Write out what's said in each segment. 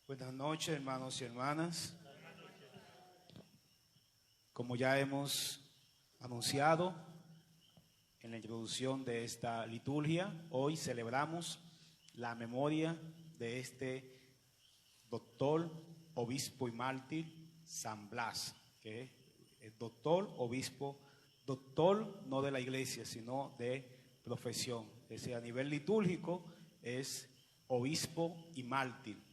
Buenas noches, hermanos y hermanas. Como ya hemos anunciado en la introducción de esta liturgia, hoy celebramos la memoria de este doctor, obispo y mártir San Blas, que es doctor, obispo, doctor no de la iglesia, sino de profesión. Es decir, a nivel litúrgico es obispo y mártir.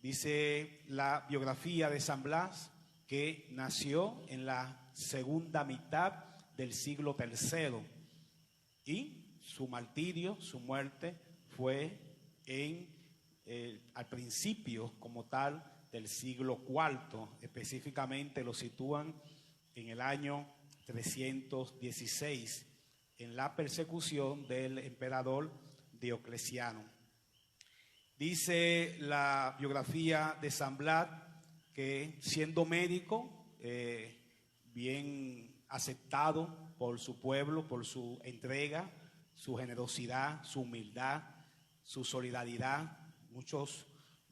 Dice la biografía de San Blas que nació en la segunda mitad del siglo III y su martirio, su muerte, fue al principio como tal del siglo IV. Específicamente lo sitúan en el año 316, en la persecución del emperador Diocleciano. Dice la biografía de San Blas que siendo médico, bien aceptado por su pueblo, por su entrega, su generosidad, su humildad, su solidaridad, muchos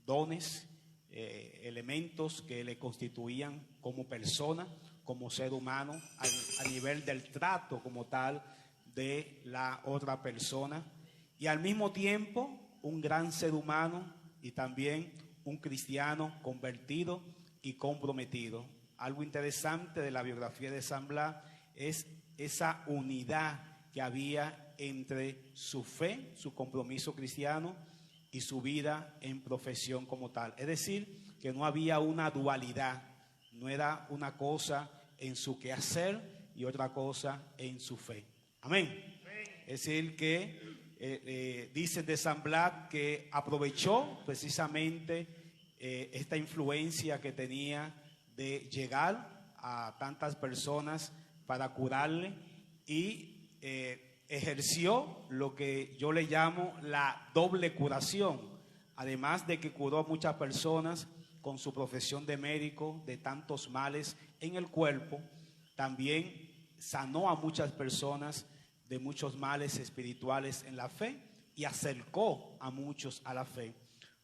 dones, elementos que le constituían como persona, como ser humano, a nivel del trato como tal de la otra persona, y al mismo tiempo un gran ser humano y también un cristiano convertido y comprometido. Algo interesante de la biografía de San Blas es esa unidad que había entre su fe, su compromiso cristiano y su vida en profesión como tal. Es decir, que no había una dualidad, no era una cosa en su quehacer y otra cosa en su fe. Amén. Es decir, que dicen de San Blas que aprovechó precisamente esta influencia que tenía de llegar a tantas personas para curarle y ejerció lo que yo le llamo la doble curación. Además de que curó a muchas personas con su profesión de médico de tantos males en el cuerpo, también sanó a muchas personas de muchos males espirituales en la fe y acercó a muchos a la fe,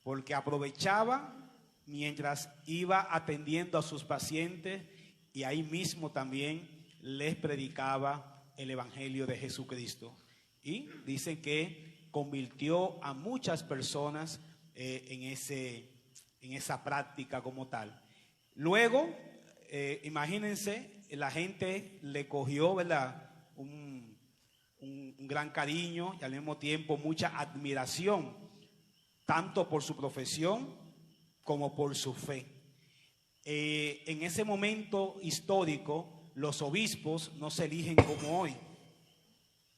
porque aprovechaba mientras iba atendiendo a sus pacientes y ahí mismo también les predicaba el evangelio de Jesucristo. Y dicen que convirtió a muchas personas en esa práctica como tal. Luego, imagínense, la gente le cogió, ¿verdad?, un gran cariño y al mismo tiempo mucha admiración, tanto por su profesión como por su fe. En ese momento histórico, los obispos no se eligen como hoy.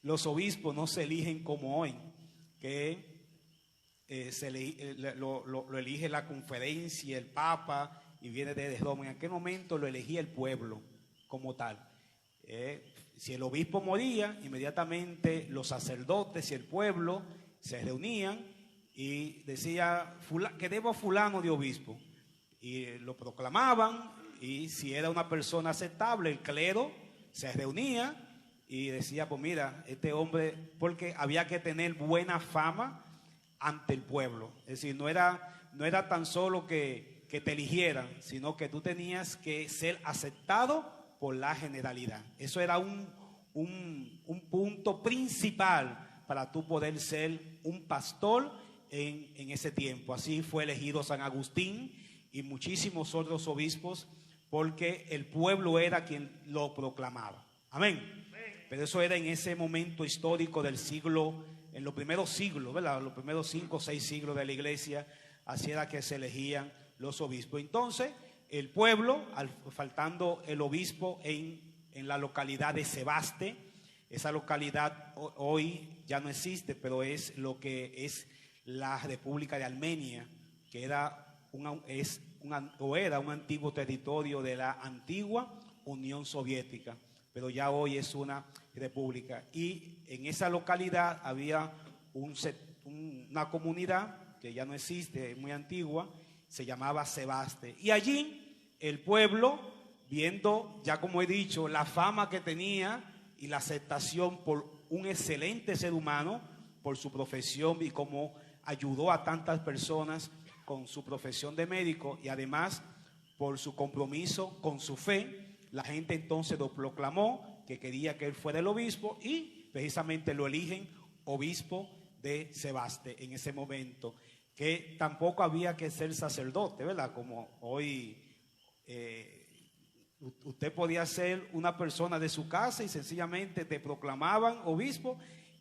Los obispos no se eligen como hoy, que lo elige la conferencia, el Papa, y viene desde Roma. En aquel momento lo elegía el pueblo como tal. Si el obispo moría, inmediatamente los sacerdotes y el pueblo se reunían y decía, queremos a fulano de obispo, y lo proclamaban, y si era una persona aceptable, el clero se reunía y decía, pues mira, este hombre, porque había que tener buena fama ante el pueblo. Es decir, no era tan solo que te eligieran, sino que tú tenías que ser aceptado por la generalidad. Eso era un punto principal para tú poder ser un pastor en ese tiempo. Así fue elegido San Agustín y muchísimos otros obispos, porque el pueblo era quien lo proclamaba. Amén. Pero eso era en ese momento histórico del siglo, en los primeros siglos, ¿verdad? Los primeros 5 o 6 siglos de la iglesia, así era que se elegían los obispos. Entonces, el pueblo, faltando el obispo en la localidad de Sebaste, esa localidad hoy ya no existe, pero es lo que es la República de Armenia, que era un antiguo territorio de la antigua Unión Soviética, pero ya hoy es una república. Y en esa localidad había una comunidad que ya no existe, es muy antigua, se llamaba Sebaste. Y allí el pueblo, viendo, ya como he dicho, la fama que tenía y la aceptación por un excelente ser humano, por su profesión y cómo ayudó a tantas personas, con su profesión de médico y además por su compromiso con su fe, la gente entonces lo proclamó que quería que él fuera el obispo y precisamente lo eligen obispo de Sebaste en ese momento, que tampoco había que ser sacerdote, ¿verdad? Como hoy usted podía ser una persona de su casa y sencillamente te proclamaban obispo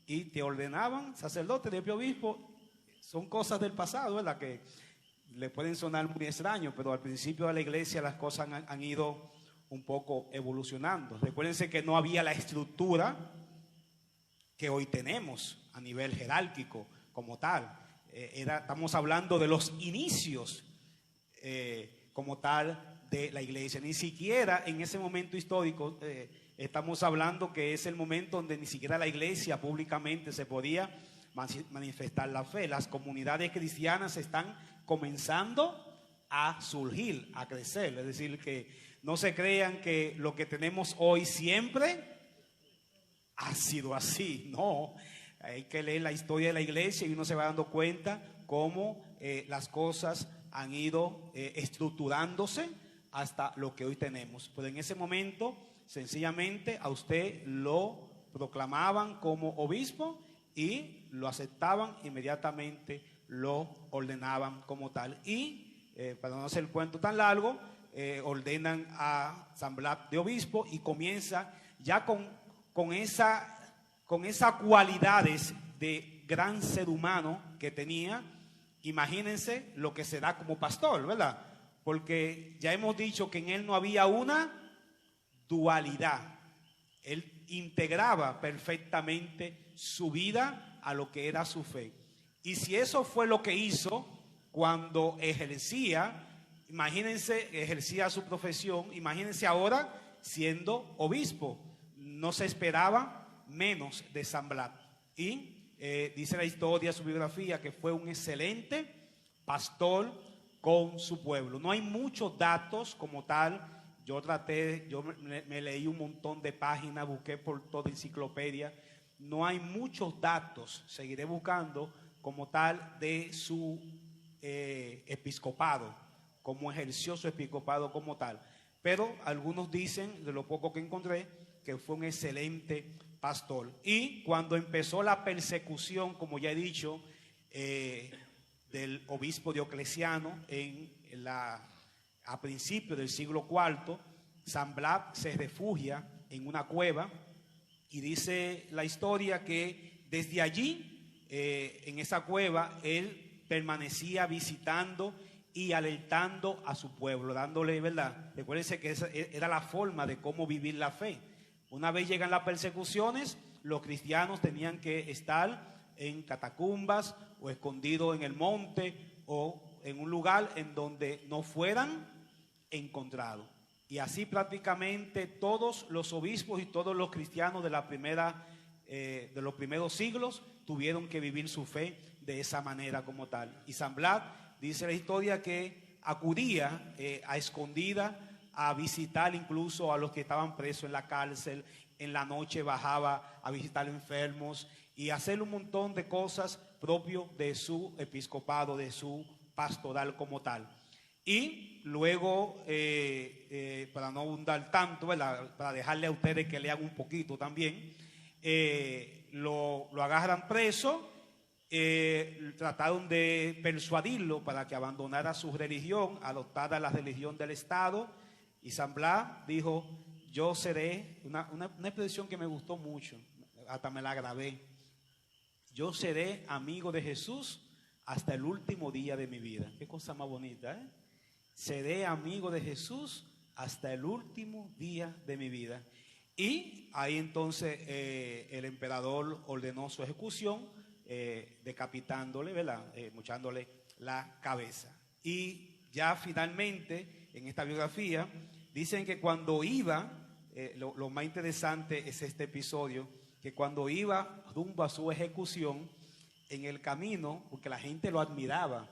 y te ordenaban sacerdote, de obispo. Son cosas del pasado, ¿verdad? Que le pueden sonar muy extraños, pero al principio de la iglesia las cosas han ido un poco evolucionando. Recuérdense que no había la estructura que hoy tenemos a nivel jerárquico como tal. Estamos hablando de los inicios como tal de la iglesia. Ni siquiera en ese momento histórico estamos hablando que es el momento donde ni siquiera la iglesia públicamente se podía manifestar la fe. Las comunidades cristianas están comenzando a surgir, a crecer. Es decir, que no se crean que lo que tenemos hoy siempre ha sido así. No, hay que leer la historia de la iglesia y uno se va dando cuenta cómo las cosas han ido estructurándose hasta lo que hoy tenemos. Pero en ese momento, sencillamente, a usted lo proclamaban como obispo y lo aceptaban, inmediatamente lo ordenaban como tal. Y para no hacer el cuento tan largo, ordenan a San Blas de obispo y comienza ya con esas cualidades de gran ser humano que tenía. Imagínense lo que se da como pastor, ¿verdad? Porque ya hemos dicho que en él no había una dualidad. Él integraba perfectamente su vida a lo que era su fe. Y si eso fue lo que hizo cuando ejercía, imagínense, ejercía su profesión, imagínense ahora siendo obispo. No se esperaba menos de San Blas. Y dice la historia, su biografía, que fue un excelente pastor con su pueblo. No hay muchos datos como tal. Yo me leí un montón de páginas, busqué por toda enciclopedia. No hay muchos datos, seguiré buscando como tal de su episcopado, cómo ejerció su episcopado como tal. Pero algunos dicen, de lo poco que encontré, que fue un excelente pastor. Y cuando empezó la persecución, como ya he dicho, del obispo Diocleciano a principios del siglo IV, San Blas se refugia en una cueva y dice la historia que desde allí, en esa cueva, él permanecía visitando y alertando a su pueblo, dándole, ¿verdad? Recuérdense que esa era la forma de cómo vivir la fe. Una vez llegan las persecuciones, los cristianos tenían que estar en catacumbas o escondidos en el monte o en un lugar en donde no fueran encontrados. Y así prácticamente todos los obispos y todos los cristianos de los primeros siglos tuvieron que vivir su fe de esa manera como tal. Y San Blas, dice la historia, que acudía a escondida a visitar incluso a los que estaban presos en la cárcel. En la noche bajaba a visitar enfermos y hacer un montón de cosas propio de su episcopado, de su pastoral como tal. Y luego, para no abundar tanto, ¿verdad? Para dejarle a ustedes que lean un poquito también, lo agarran preso. Trataron de persuadirlo para que abandonara su religión, adoptara la religión del Estado, y San Blas dijo: yo seré, una expresión que me gustó mucho, hasta me la grabé: yo seré amigo de Jesús hasta el último día de mi vida. Qué cosa más bonita, ¿eh? Seré amigo de Jesús hasta el último día de mi vida. Y ahí entonces el emperador ordenó su ejecución, decapitándole, ¿verdad? Mochándole la cabeza. Y ya finalmente en esta biografía dicen que cuando iba, lo más interesante es este episodio, que cuando iba rumbo a su ejecución, en el camino, porque la gente lo admiraba,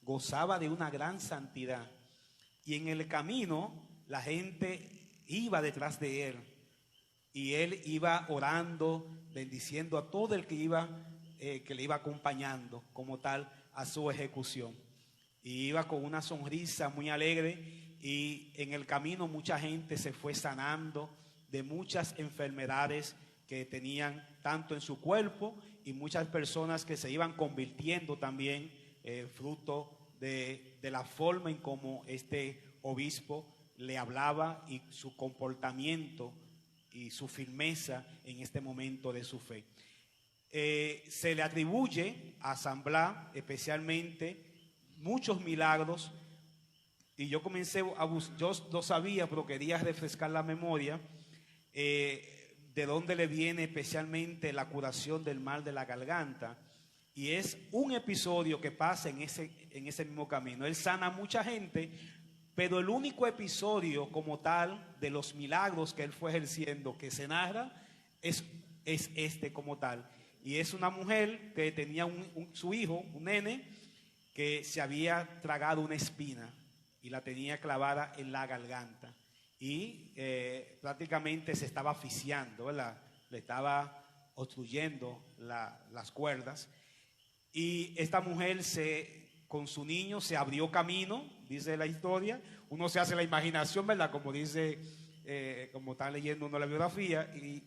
gozaba de una gran santidad, y en el camino la gente iba detrás de él, y él iba orando, bendiciendo a todo el que le iba acompañando como tal a su ejecución. y iba con una sonrisa muy alegre, y en el camino mucha gente se fue sanando de muchas enfermedades que tenían tanto en su cuerpo, y muchas personas que se iban convirtiendo también fruto de la forma en cómo este obispo le hablaba y su comportamiento y su firmeza en este momento de su fe. Se le atribuye a San Blas especialmente muchos milagros, y yo comencé a buscar, yo lo sabía, pero quería refrescar la memoria, de dónde le viene especialmente la curación del mal de la garganta, y es un episodio que pasa en ese mismo camino. Él sana a mucha gente, pero el único episodio como tal de los milagros que él fue ejerciendo que se narra es este como tal, y es una mujer que tenía su hijo, un nene, que se había tragado una espina y la tenía clavada en la garganta, y prácticamente se estaba asfixiando, ¿verdad? Le estaba obstruyendo las cuerdas, y esta mujer con su niño se abrió camino, dice la historia. Uno se hace la imaginación, ¿verdad? Como dice, como está leyendo uno la biografía, y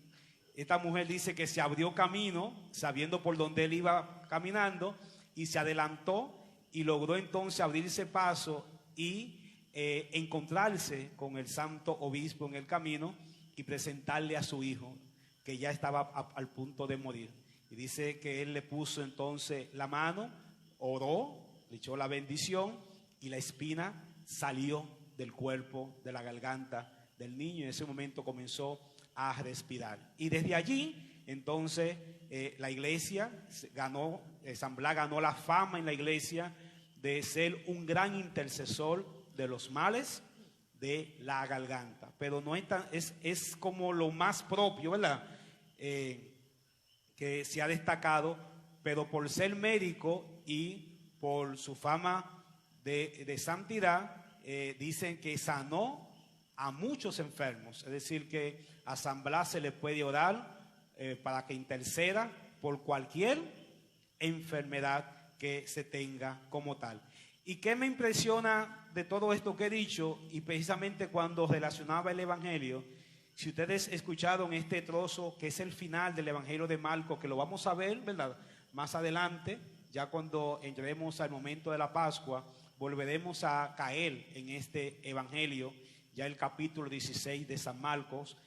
esta mujer dice que se abrió camino sabiendo por dónde él iba caminando, y se adelantó y logró entonces abrirse paso y encontrarse con el santo obispo en el camino y presentarle a su hijo, que ya estaba al punto de morir. Y dice que él le puso entonces la mano, oró, le echó la bendición, y la espina salió del cuerpo, de la garganta del niño, y en ese momento comenzó a respirar. Y desde allí entonces la iglesia ganó, San Blas ganó la fama en la iglesia de ser un gran intercesor de los males de la garganta. Pero no es como lo más propio, ¿verdad? Que se ha destacado, pero por ser médico y por su fama de santidad, dicen que sanó a muchos enfermos. Es decir, que a San Blas se le puede orar para que interceda por cualquier enfermedad que se tenga como tal. ¿Y qué me impresiona de todo esto que he dicho? Y precisamente cuando relacionaba el Evangelio, si ustedes escucharon este trozo que es el final del Evangelio de Marcos, que lo vamos a ver, ¿verdad?, más adelante, ya cuando entremos al momento de la Pascua, volveremos a caer en este Evangelio, ya el capítulo 16 de San Marcos,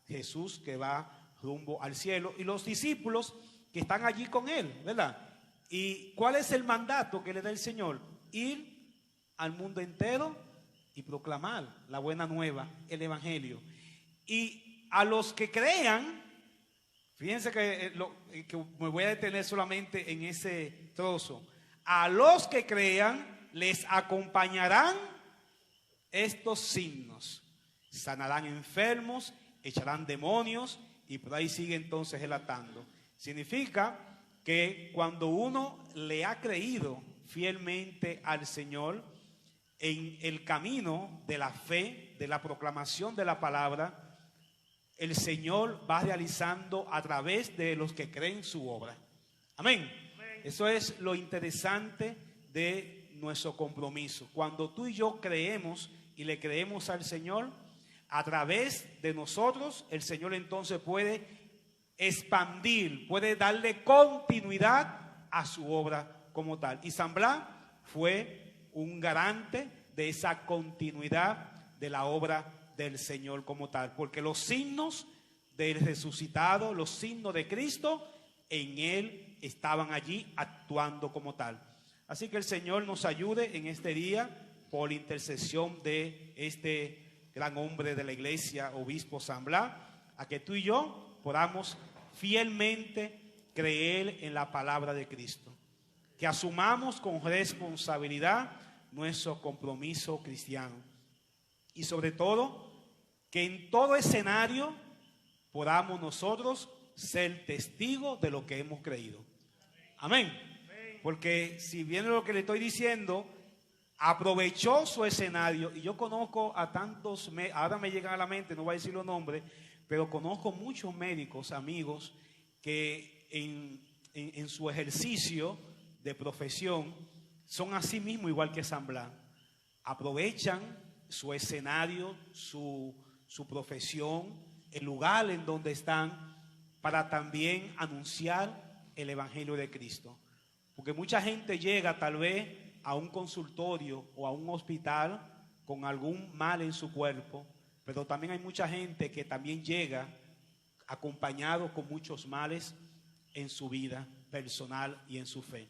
Jesús que va rumbo al cielo y los discípulos que están allí con él, ¿verdad? ¿Y cuál es el mandato que le da el Señor? Ir al mundo entero y proclamar la buena nueva, el Evangelio. Y a los que crean, fíjense que me voy a detener solamente en ese trozo. A los que crean les acompañarán estos signos: sanarán enfermos, echarán demonios, y por ahí sigue entonces relatando. Significa que cuando uno le ha creído fielmente al Señor en el camino de la fe, de la proclamación de la palabra, el Señor va realizando a través de los que creen su obra. Amén. Eso es lo interesante de nuestro compromiso. Cuando tú y yo creemos y le creemos al Señor, a través de nosotros, el Señor entonces puede expandir, puede darle continuidad a su obra como tal. Y San Blas fue un garante de esa continuidad de la obra del Señor como tal, porque los signos del resucitado, los signos de Cristo, en él estaban allí actuando como tal. Así que el Señor nos ayude en este día por intercesión de este gran hombre de la iglesia, obispo San Blas, a que tú y yo podamos fielmente creer en la palabra de Cristo, que asumamos con responsabilidad nuestro compromiso cristiano, y sobre todo que en todo escenario podamos nosotros ser testigos de lo que hemos creído. Amén. Porque si bien lo que le estoy diciendo, aprovechó su escenario, y yo conozco a tantos, ahora me llegan a la mente, no voy a decir los nombres, pero conozco muchos médicos, amigos, que en su ejercicio de profesión son así mismo igual que San Blas. Aprovechan su escenario, su profesión, el lugar en donde están, para también anunciar el Evangelio de Cristo. Porque mucha gente llega tal vez a un consultorio o a un hospital con algún mal en su cuerpo, pero también hay mucha gente que también llega acompañado con muchos males en su vida personal y en su fe.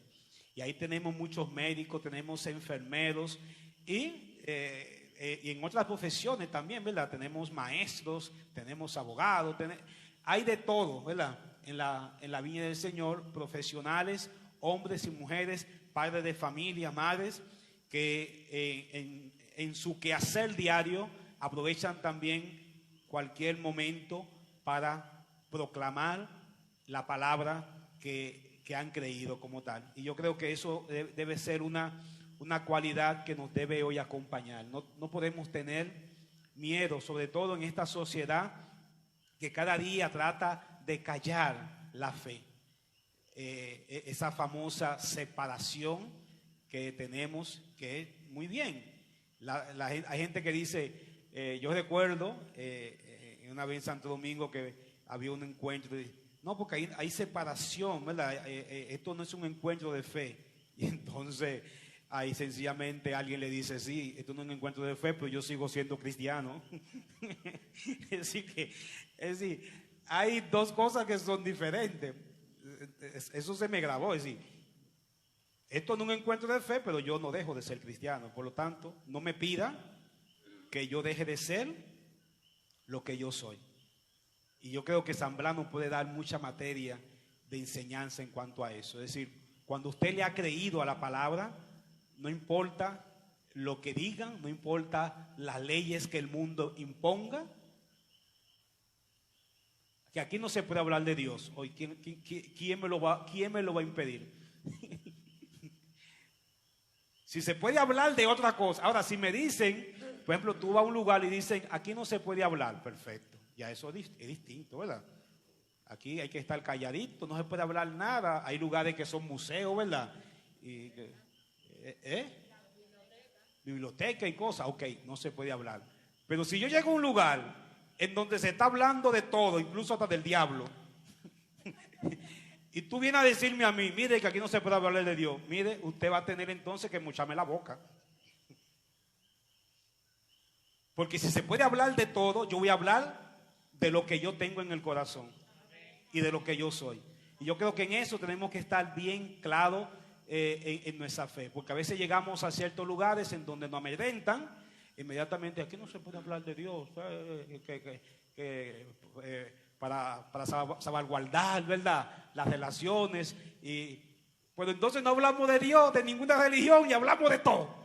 Y ahí tenemos muchos médicos, tenemos enfermeros y en otras profesiones también, ¿verdad? Tenemos maestros, tenemos abogados, hay de todo, ¿verdad? En la viña del Señor, profesionales, hombres y mujeres, padres de familia, madres, que en su quehacer diario aprovechan también cualquier momento para proclamar la palabra que han creído como tal. Y yo creo que eso debe ser una cualidad que nos debe hoy acompañar. No podemos tener miedo, sobre todo en esta sociedad que cada día trata de callar la fe. Esa famosa separación que tenemos, que es muy bien. Hay gente que dice, yo recuerdo una vez en Santo Domingo que había un encuentro, no, porque hay separación, ¿verdad? Esto no es un encuentro de fe. Y entonces ahí sencillamente alguien le dice, sí, esto no es un encuentro de fe, pero yo sigo siendo cristiano. Es decir, hay dos cosas que son diferentes. Eso se me grabó, es decir, esto no es un encuentro de fe, pero yo no dejo de ser cristiano. Por lo tanto, no me pida que yo deje de ser lo que yo soy. Y yo creo que San Blas nos puede dar mucha materia de enseñanza en cuanto a eso. Es decir, cuando usted le ha creído a la palabra, no importa lo que digan, no importa las leyes que el mundo imponga, que aquí no se puede hablar de Dios. Hoy, ¿quién me lo va a impedir? Si se puede hablar de otra cosa. Ahora, si me dicen, por ejemplo, tú vas a un lugar y dicen, aquí no se puede hablar, perfecto. Ya eso es distinto, ¿verdad? Aquí hay que estar calladito, no se puede hablar nada. Hay lugares que son museos, ¿verdad? Biblioteca y cosas, ok, no se puede hablar. Pero si yo llego a un lugar en donde se está hablando de todo, incluso hasta del diablo, y tú vienes a decirme a mí, mire que aquí no se puede hablar de Dios, mire, usted va a tener entonces que mocharme la boca. Porque si se puede hablar de todo, yo voy a hablar de lo que yo tengo en el corazón y de lo que yo soy. Y yo creo que en eso tenemos que estar bien claros en nuestra fe, porque a veces llegamos a ciertos lugares en donde nos amedrentan, inmediatamente aquí no se puede hablar de Dios, para salvaguardar, ¿verdad?, las relaciones. Y pues entonces no hablamos de Dios, de ninguna religión, y hablamos de todo.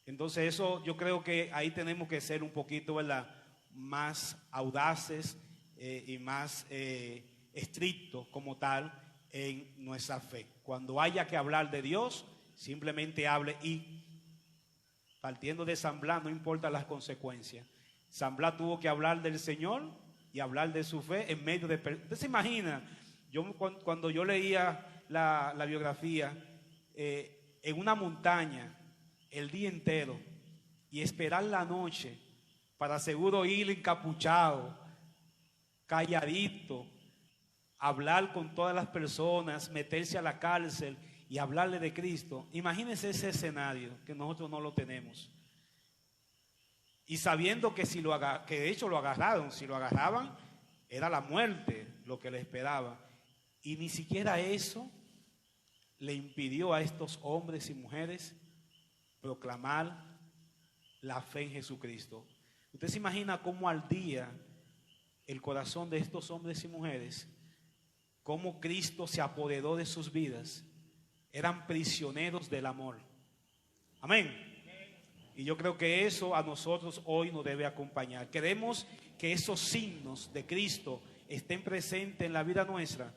Entonces eso, yo creo que ahí tenemos que ser un poquito, ¿verdad?, más audaces y más estrictos como tal en nuestra fe. Cuando haya que hablar de Dios, simplemente hable, y partiendo de San Blas, no importa las consecuencias. San Blas tuvo que hablar del Señor y hablar de su fe en medio de... ¿Usted se imagina? Cuando yo leía la biografía, en una montaña el día entero y esperar la noche para seguro ir encapuchado, calladito, hablar con todas las personas, meterse a la cárcel y hablarle de Cristo. Imagínense ese escenario, que nosotros no lo tenemos. Y sabiendo que que de hecho lo agarraron, si lo agarraban, era la muerte lo que le esperaba. Y ni siquiera eso le impidió a estos hombres y mujeres proclamar la fe en Jesucristo. Usted se imagina cómo ardía el corazón de estos hombres y mujeres, cómo Cristo se apoderó de sus vidas. Eran prisioneros del amor. Amén. Y yo creo que eso a nosotros hoy nos debe acompañar. Queremos que esos signos de Cristo estén presentes en la vida nuestra.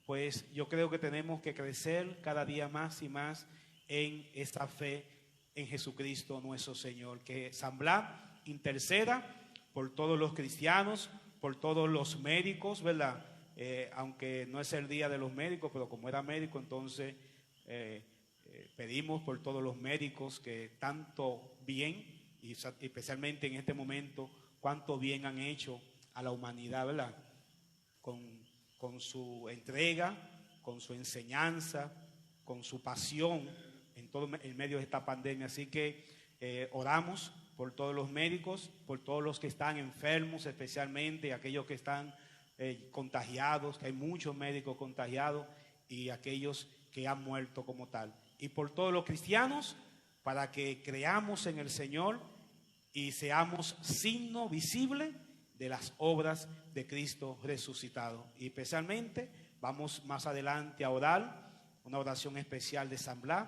Pues yo creo que tenemos que crecer cada día más y más en esta fe en Jesucristo nuestro Señor. Que San Blas interceda por todos los cristianos, por todos los médicos, ¿verdad? Aunque no es el día de los médicos, pero como era médico, entonces Pedimos por todos los médicos que tanto bien, y especialmente en este momento, cuánto bien han hecho a la humanidad, ¿verdad? Con su entrega, con su enseñanza, con su pasión en todo el medio de esta pandemia. Así que oramos por todos los médicos, por todos los que están enfermos, especialmente aquellos que están contagiados, que hay muchos médicos contagiados, y aquellos que han muerto como tal. Y por todos los cristianos, para que creamos en el Señor y seamos signo visible de las obras de Cristo resucitado. Y especialmente vamos más adelante a orar, una oración especial de San Blas,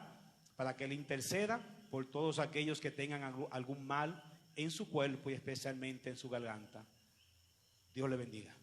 para que Él interceda por todos aquellos que tengan algún mal en su cuerpo y especialmente en su garganta. Dios le bendiga.